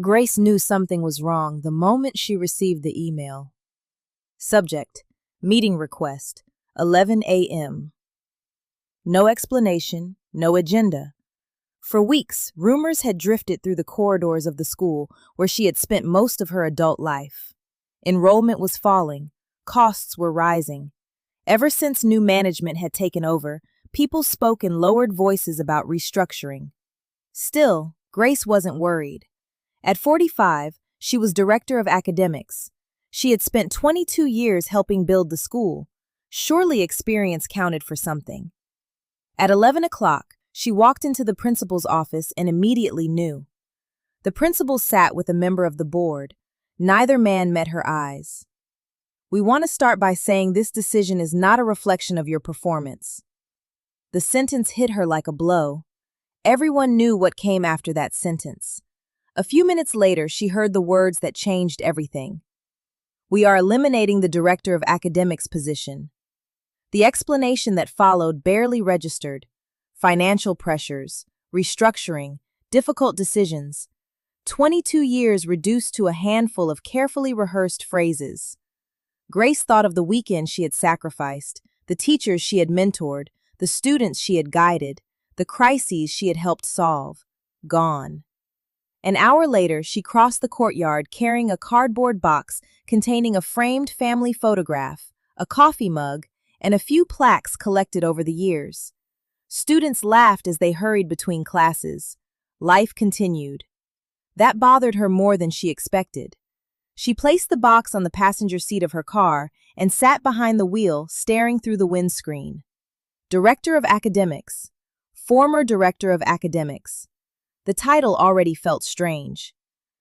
Grace knew something was wrong the moment she received the email. Subject: Meeting request, 11 a.m. No explanation, no agenda. For weeks, rumors had drifted through the corridors of the school where she had spent most of her adult life. Enrollment was falling, costs were rising. Ever since new management had taken over, people spoke in lowered voices about restructuring. Still, Grace wasn't worried. At 45, she was director of academics. She had spent 22 years helping build the school. Surely experience counted for something. At 11 o'clock, she walked into the principal's office and immediately knew. The principal sat with a member of the board. Neither man met her eyes. "We want to start by saying this decision is not a reflection of your performance." The sentence hit her like a blow. Everyone knew what came after that sentence. A few minutes later, she heard the words that changed everything. "We are eliminating the director of academics position." The explanation that followed barely registered. Financial pressures, restructuring, difficult decisions. 22 years reduced to a handful of carefully rehearsed phrases. Grace thought of the weekend she had sacrificed, the teachers she had mentored, the students she had guided, the crises she had helped solve. Gone. An hour later, she crossed the courtyard carrying a cardboard box containing a framed family photograph, a coffee mug, and a few plaques collected over the years. Students laughed as they hurried between classes. Life continued. That bothered her more than she expected. She placed the box on the passenger seat of her car and sat behind the wheel, staring through the windscreen. Director of Academics. Former Director of Academics. The title already felt strange.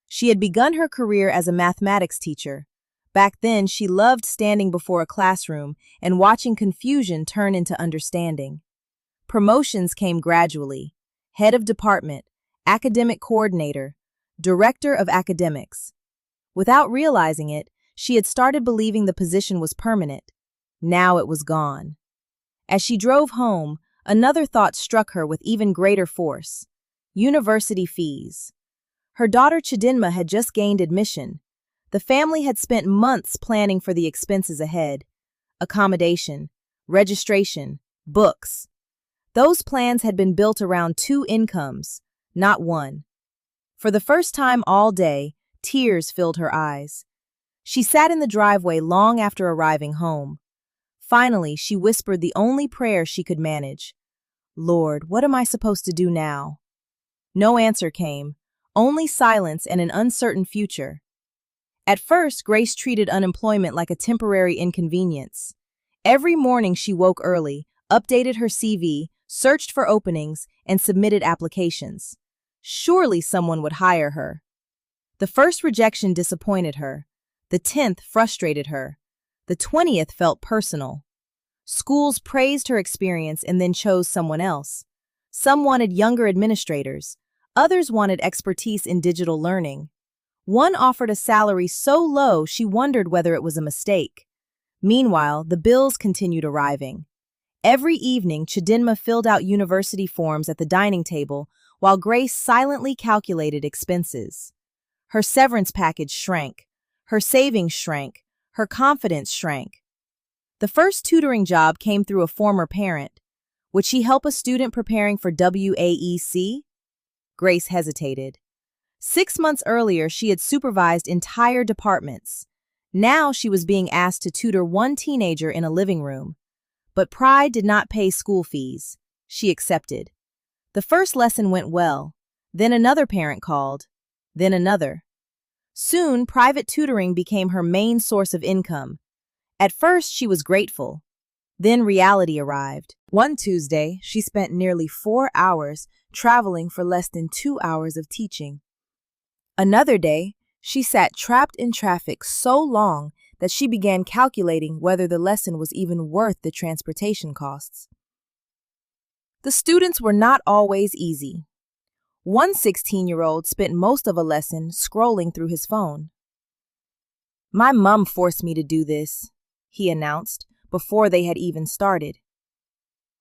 She had begun her career as a mathematics teacher. Back then, she loved standing before a classroom and watching confusion turn into understanding. Promotions came gradually. Head of department, academic coordinator, director of academics. Without realizing it, she had started believing the position was permanent. Now it was gone. As she drove home, another thought struck her with even greater force. University fees. Her daughter Chidinma had just gained admission. The family had spent months planning for the expenses ahead. Accommodation, registration, books. Those plans had been built around two incomes, not one. For the first time all day, tears filled her eyes. She sat in the driveway long after arriving home. Finally, she whispered the only prayer she could manage. "Lord, what am I supposed to do now?" No answer came, only silence and an uncertain future. At first, Grace treated unemployment like a temporary inconvenience. Every morning she woke early, updated her CV, searched for openings, and submitted applications. Surely someone would hire her. The first rejection disappointed her. The 10th frustrated her. The 20th felt personal. Schools praised her experience and then chose someone else. Some wanted younger administrators. Others wanted expertise in digital learning. One offered a salary so low she wondered whether it was a mistake. Meanwhile, the bills continued arriving. Every evening, Chidinma filled out university forms at the dining table while Grace silently calculated expenses. Her severance package shrank. Her savings shrank. Her confidence shrank. The first tutoring job came through a former parent. Would she help a student preparing for WAEC? Grace hesitated. 6 months earlier, she had supervised entire departments. Now she was being asked to tutor one teenager in a living room. But pride did not pay school fees. She accepted. The first lesson went well. Then another parent called. Then another. Soon, private tutoring became her main source of income. At first, she was grateful. Then reality arrived. One Tuesday, she spent nearly 4 hours traveling for less than 2 hours of teaching. Another day, she sat trapped in traffic so long that she began calculating whether the lesson was even worth the transportation costs. The students were not always easy. One 16-year-old spent most of a lesson scrolling through his phone. "My mom forced me to do this," he announced, before they had even started.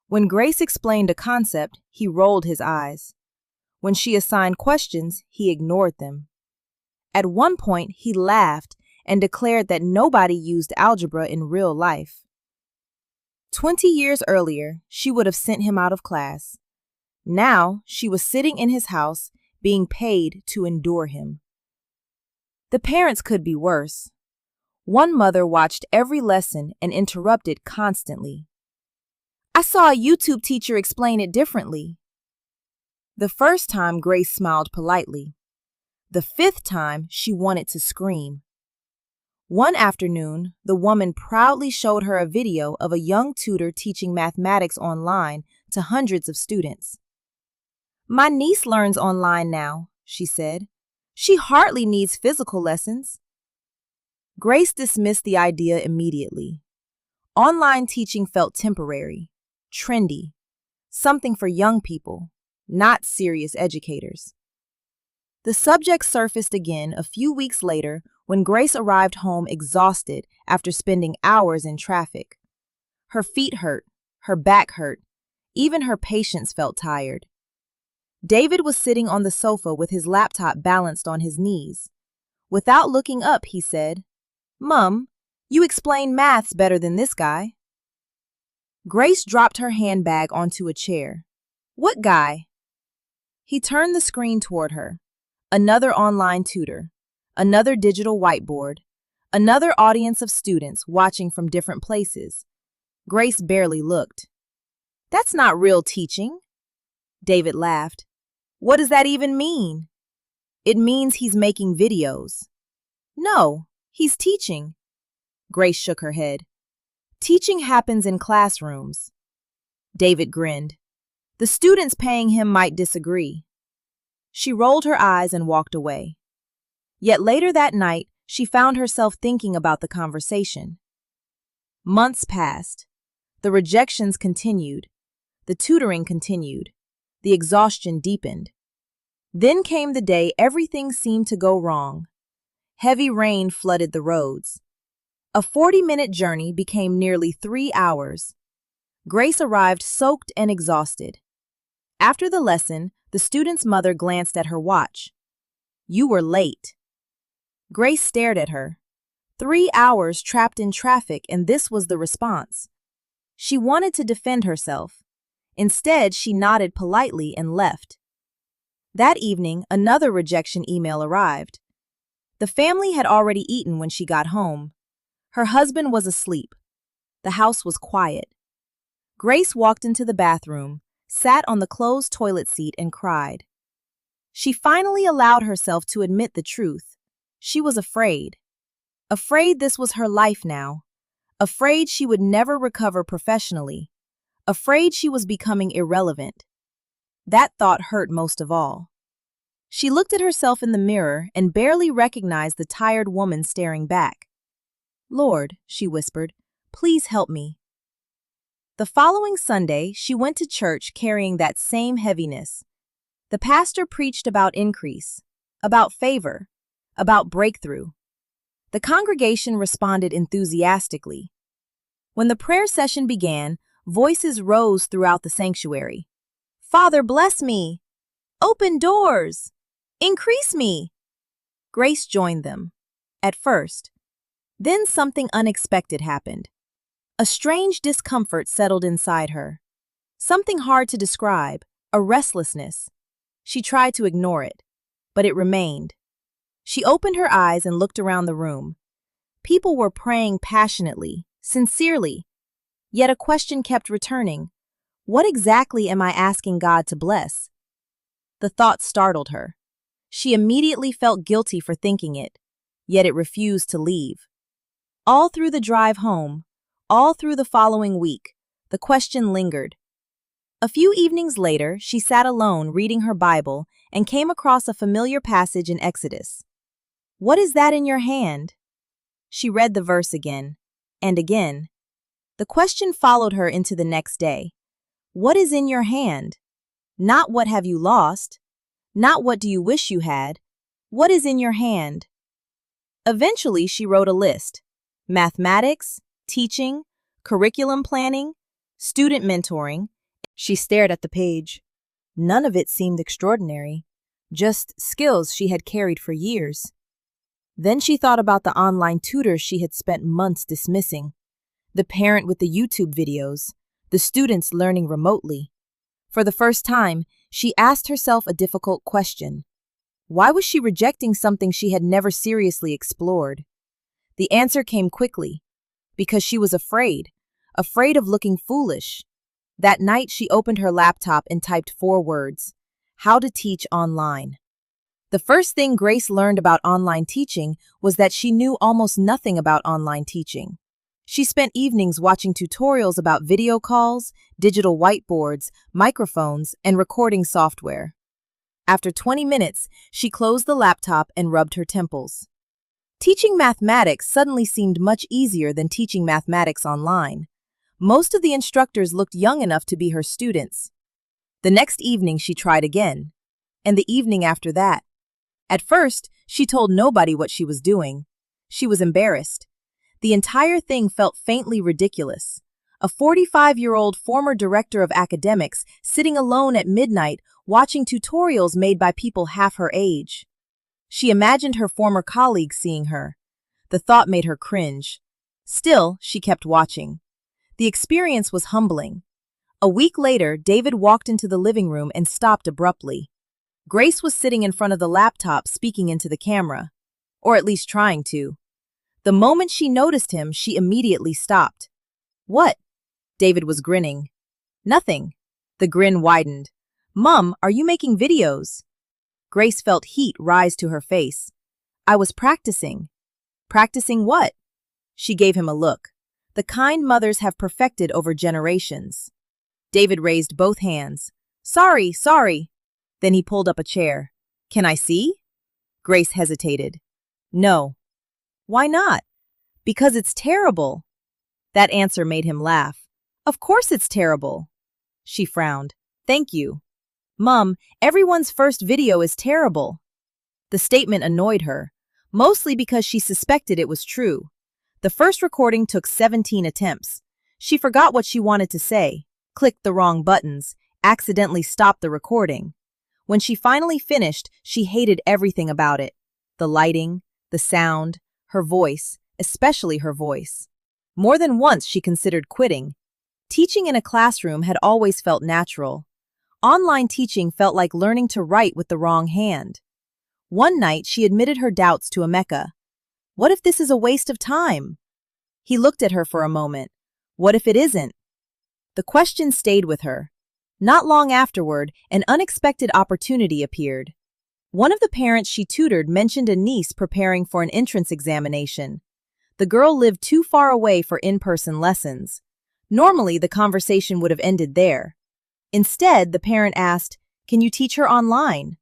When Grace explained a concept, he rolled his eyes. When she assigned questions, he ignored them. At one point, he laughed and declared that nobody used algebra in real life. 20 years earlier, she would have sent him out of class. Now, she was sitting in his house, being paid to endure him. The parents could be worse. One mother watched every lesson and interrupted constantly. "I saw a YouTube teacher explain it differently." The first time, Grace smiled politely. The fifth time, she wanted to scream. One afternoon, the woman proudly showed her a video of a young tutor teaching mathematics online to hundreds of students. "My niece learns online now," she said. "She hardly needs physical lessons." Grace dismissed the idea immediately. Online teaching felt temporary, trendy, something for young people, not serious educators. The subject surfaced again a few weeks later when Grace arrived home exhausted after spending hours in traffic. Her feet hurt, her back hurt, even her patience felt tired. David was sitting on the sofa with his laptop balanced on his knees. Without looking up, he said, "Mum, you explain maths better than this guy." Grace dropped her handbag onto a chair. "What guy?" He turned the screen toward her. Another online tutor, another digital whiteboard, another audience of students watching from different places. Grace barely looked. "That's not real teaching." David laughed. "What does that even mean?" "It means he's making videos." "No, he's teaching." Grace shook her head. "Teaching happens in classrooms." David grinned. "The students paying him might disagree." She rolled her eyes and walked away. Yet later that night, she found herself thinking about the conversation. Months passed. The rejections continued. The tutoring continued. The exhaustion deepened. Then came the day everything seemed to go wrong. Heavy rain flooded the roads. A 40-minute journey became nearly 3 hours. Grace arrived soaked and exhausted. After the lesson, the student's mother glanced at her watch. "You were late." Grace stared at her. 3 hours trapped in traffic, and this was the response. She wanted to defend herself. Instead, she nodded politely and left. That evening, another rejection email arrived. The family had already eaten when she got home. Her husband was asleep. The house was quiet. Grace walked into the bathroom, sat on the closed toilet seat, and cried. She finally allowed herself to admit the truth. She was afraid. Afraid this was her life now. Afraid she would never recover professionally. Afraid she was becoming irrelevant. That thought hurt most of all. She looked at herself in the mirror and barely recognized the tired woman staring back. "Lord," she whispered, "please help me." The following Sunday, she went to church carrying that same heaviness. The pastor preached about increase, about favor, about breakthrough. The congregation responded enthusiastically. When the prayer session began, voices rose throughout the sanctuary. "Father, bless me! Open doors! Increase me!" Grace joined them. At first. Then something unexpected happened. A strange discomfort settled inside her. Something hard to describe, a restlessness. She tried to ignore it, but it remained. She opened her eyes and looked around the room. People were praying passionately, sincerely. Yet a question kept returning. What exactly am I asking God to bless? The thought startled her. She immediately felt guilty for thinking it, yet it refused to leave. All through the drive home, all through the following week, the question lingered. A few evenings later, she sat alone reading her Bible and came across a familiar passage in Exodus. "What is that in your hand?" She read the verse again, and again. The question followed her into the next day. What is in your hand? Not what have you lost? Not what do you wish you had? What is in your hand? Eventually, she wrote a list. Mathematics, teaching, curriculum planning, student mentoring. She stared at the page. None of it seemed extraordinary, just skills she had carried for years. Then she thought about the online tutors she had spent months dismissing, the parent with the YouTube videos, the students learning remotely. For the first time, she asked herself a difficult question. Why was she rejecting something she had never seriously explored? The answer came quickly. Because she was afraid of looking foolish. That night, she opened her laptop and typed 4 words: how to teach online. The first thing Grace learned about online teaching was that she knew almost nothing about online teaching. She spent evenings watching tutorials about video calls, digital whiteboards, microphones, and recording software. After 20 minutes, she closed the laptop and rubbed her temples. Teaching mathematics suddenly seemed much easier than teaching mathematics online. Most of the instructors looked young enough to be her students. The next evening she tried again, and the evening after that. At first, she told nobody what she was doing. She was embarrassed. The entire thing felt faintly ridiculous. A 45-year-old former director of academics sitting alone at midnight watching tutorials made by people half her age. She imagined her former colleagues seeing her. The thought made her cringe. Still, she kept watching. The experience was humbling. A week later, David walked into the living room and stopped abruptly. Grace was sitting in front of the laptop speaking into the camera, or at least trying to. The moment she noticed him, she immediately stopped. What? David was grinning. Nothing. The grin widened. Mom, are you making videos? Grace felt heat rise to her face. I was practicing. Practicing what? She gave him a look. The kind mothers have perfected over generations. David raised both hands. Sorry. Then he pulled up a chair. Can I see? Grace hesitated. No. Why not? Because it's terrible. That answer made him laugh. Of course it's terrible. She frowned. Thank you. Mom, everyone's first video is terrible. The statement annoyed her, mostly because she suspected it was true. The first recording took 17 attempts. She forgot what she wanted to say, clicked the wrong buttons, accidentally stopped the recording. When she finally finished, she hated everything about it. The lighting, the sound, her voice, especially her voice. More than once she considered quitting. Teaching in a classroom had always felt natural. Online teaching felt like learning to write with the wrong hand. One night, she admitted her doubts to Emeka. What if this is a waste of time? He looked at her for a moment. What if it isn't? The question stayed with her. Not long afterward, an unexpected opportunity appeared. One of the parents she tutored mentioned a niece preparing for an entrance examination. The girl lived too far away for in-person lessons. Normally, the conversation would have ended there. Instead, the parent asked, "Can you teach her online?"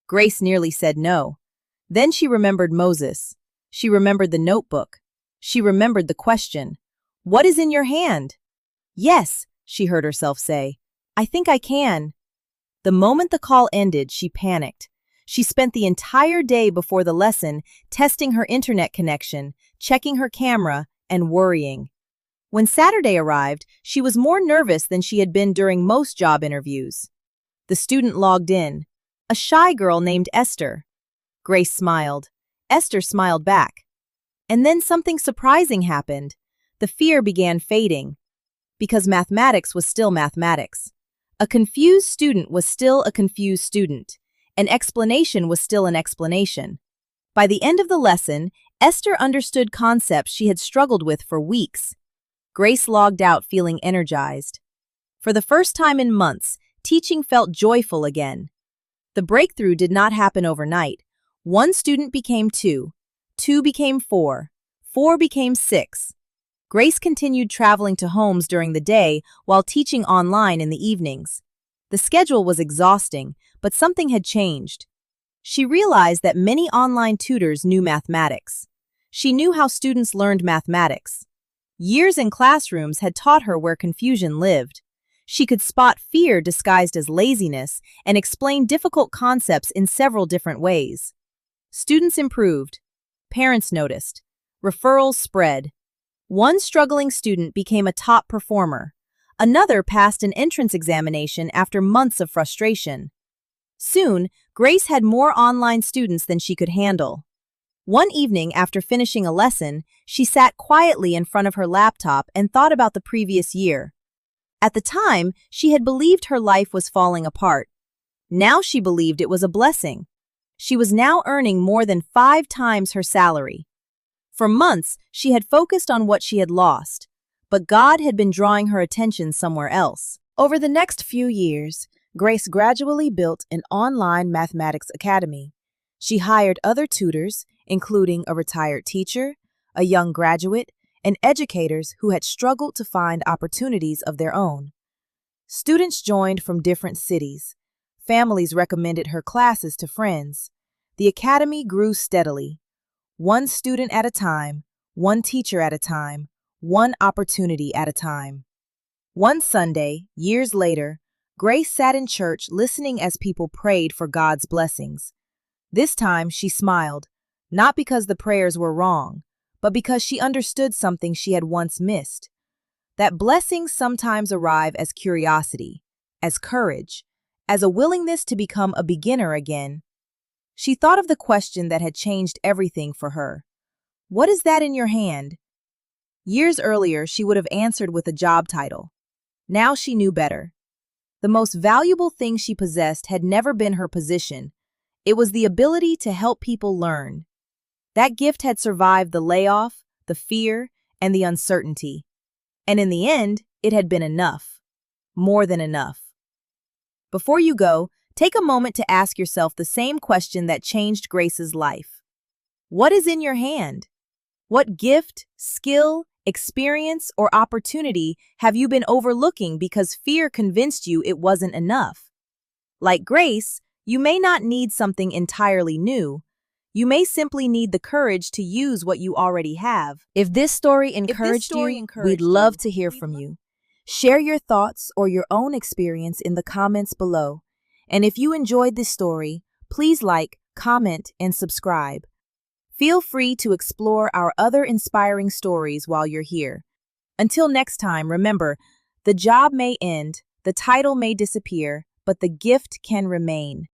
Grace nearly said no. Then she remembered Moses. She remembered the notebook. She remembered the question, "What is in your hand?" "Yes," she heard herself say. "I think I can." The moment the call ended, she panicked. She spent the entire day before the lesson testing her internet connection, checking her camera, and worrying. When Saturday arrived, she was more nervous than she had been during most job interviews. The student logged in, a shy girl named Esther. Grace smiled. Esther smiled back. And then something surprising happened. The fear began fading. Because mathematics was still mathematics. A confused student was still a confused student. An explanation was still an explanation. By the end of the lesson, Esther understood concepts she had struggled with for weeks. Grace logged out feeling energized. For the first time in months, teaching felt joyful again. The breakthrough did not happen overnight. One student became 2, 2 became 4, 4 became 6. Grace continued traveling to homes during the day while teaching online in the evenings. The schedule was exhausting, but something had changed. She realized that many online tutors knew mathematics. She knew how students learned mathematics. Years in classrooms had taught her where confusion lived. She could spot fear disguised as laziness and explain difficult concepts in several different ways. Students improved. Parents noticed. Referrals spread. One struggling student became a top performer. Another passed an entrance examination after months of frustration. Soon, Grace had more online students than she could handle. One evening, after finishing a lesson, she sat quietly in front of her laptop and thought about the previous year. At the time, she had believed her life was falling apart. Now she believed it was a blessing. She was now earning more than 5 times her salary. For months, she had focused on what she had lost, but God had been drawing her attention somewhere else. Over the next few years, Grace gradually built an online mathematics academy. She hired other tutors, including a retired teacher, a young graduate, and educators who had struggled to find opportunities of their own. Students joined from different cities. Families recommended her classes to friends. The academy grew steadily, one student at a time, one teacher at a time, one opportunity at a time. One Sunday, years later, Grace sat in church listening as people prayed for God's blessings. This time she smiled, not because the prayers were wrong, but because she understood something she had once missed. That blessings sometimes arrive as curiosity, as courage, as a willingness to become a beginner again. She thought of the question that had changed everything for her. What is that in your hand? Years earlier, she would have answered with a job title. Now she knew better. The most valuable thing she possessed had never been her position. It was the ability to help people learn. That gift had survived the layoff, the fear, and the uncertainty. And in the end, it had been enough. More than enough. Before you go, take a moment to ask yourself the same question that changed Grace's life. What is in your hand? What gift, skill, experience, or opportunity have you been overlooking because fear convinced you it wasn't enough? Like Grace, you may not need something entirely new. You may simply need the courage to use what you already have. If this story encouraged you, we'd love to hear from you. Share your thoughts or your own experience in the comments below. And if you enjoyed this story, please like, comment, and subscribe. Feel free to explore our other inspiring stories while you're here. Until next time, remember, the job may end, the title may disappear, but the gift can remain.